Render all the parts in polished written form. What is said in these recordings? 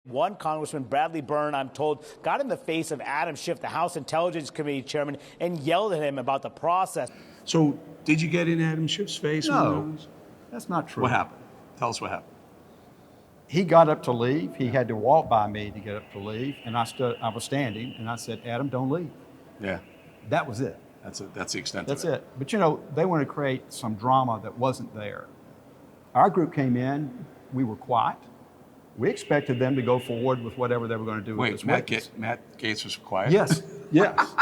One Congressman, Bradley Byrne, I'm told, got in the face of Adam Schiff, the House Intelligence Committee chairman, and yelled at him about the process. So did you get in Adam Schiff's face? No, that's not true. What happened? Tell us what happened. He got up to leave. He had to walk by me to get up to leave, and I was standing, and I said, "Adam, don't leave." Yeah. That was it. That's the extent That's of it. it. But you know, they want to create some drama that wasn't there. Our group came in. We were quiet. We expected them to go forward with whatever they were going to do with this witness. Matt Gaetz was quiet? Yes, yes.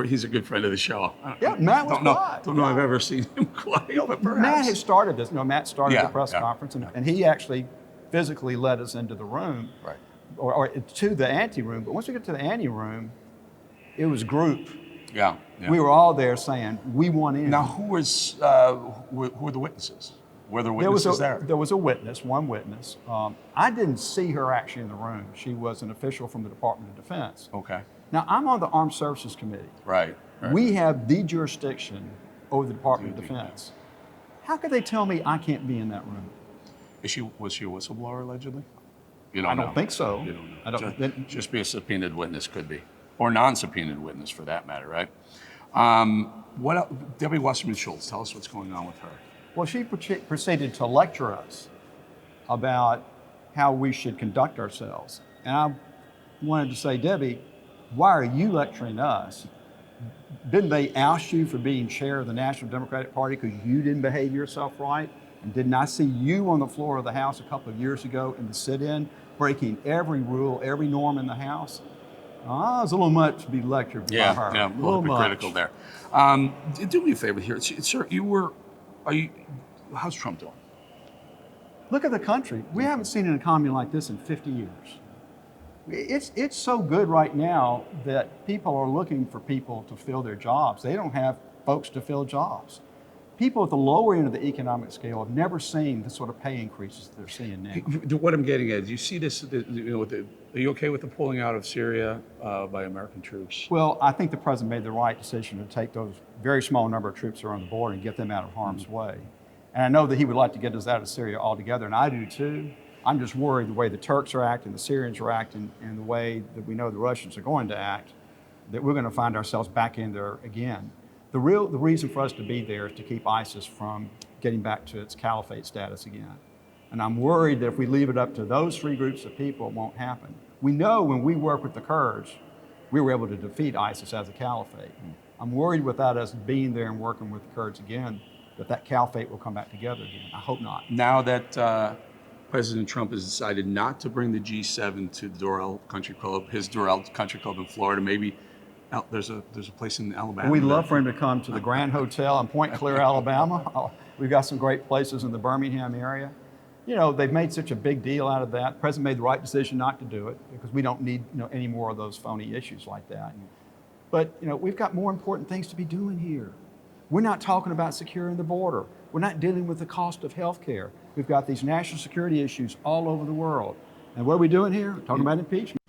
He's a good friend of the show. Yeah, Matt was quiet. Don't know I've ever seen him quiet, but perhaps. Matt had started this. Matt started the press yeah. conference, and he actually physically led us into the room, Right. or to the ante room. But once we get to the ante room, it was group. Yeah. We were all there saying, we want in. Now, who were the witnesses? Were there There witnesses there? There was a witness, one witness. I didn't see her actually in the room. She was an official from the Department of Defense. Okay. Now, I'm on the Armed Services Committee. Right. We have the jurisdiction over the Department of Defense. How could they tell me I can't be in that room? Was she a whistleblower, allegedly? You I don't know. don't think so. You don't know. I don't. Just be a subpoenaed witness, could be. Or non-subpoenaed witness, for that matter, right? What else? Debbie Wasserman Schultz, tell us what's going on with her. Well, she proceeded to lecture us about how we should conduct ourselves. And I wanted to say, Debbie, why are you lecturing us? Didn't they oust you for being chair of the National Democratic Party because you didn't behave yourself right? And didn't I see you on the floor of the House a couple of years ago in the sit-in, breaking every rule, every norm in the House? It was a little much to be lectured by her. Yeah, a little hypocritical there. Do me a favor here. Sir, how's Trump doing? Look at the country. We haven't seen an economy like this in 50 years. It's so good right now that people are looking for people to fill their jobs. They don't have folks to fill jobs. People at the lower end of the economic scale have never seen the sort of pay increases that they're seeing now. What I'm getting at, do you see this, are you okay with the pulling out of Syria by American troops? Well, I think the president made the right decision to take those very small number of troops that are on the border and get them out of harm's way. And I know that he would like to get us out of Syria altogether, and I do too. I'm just worried the way the Turks are acting, the Syrians are acting, and the way that we know the Russians are going to act, that we're going to find ourselves back in there again. The reason for us to be there is to keep ISIS from getting back to its caliphate status again. And I'm worried that if we leave it up to those three groups of people, it won't happen. We know when we work with the Kurds, we were able to defeat ISIS as a caliphate. I'm worried without us being there and working with the Kurds again, that caliphate will come back together again. I hope not. Now that President Trump has decided not to bring the G7 to the Doral Country Club, his Doral Country Club in Florida, maybe there's a place in Alabama. We'd love for him to come to the Grand Hotel in Point Clear, Alabama. We've got some great places in the Birmingham area. You know, they've made such a big deal out of that. The president made the right decision not to do it because we don't need any more of those phony issues like that. But we've got more important things to be doing here. We're not talking about securing the border. We're not dealing with the cost of health care. We've got these national security issues all over the world. And what are we doing here? Talking about impeachment.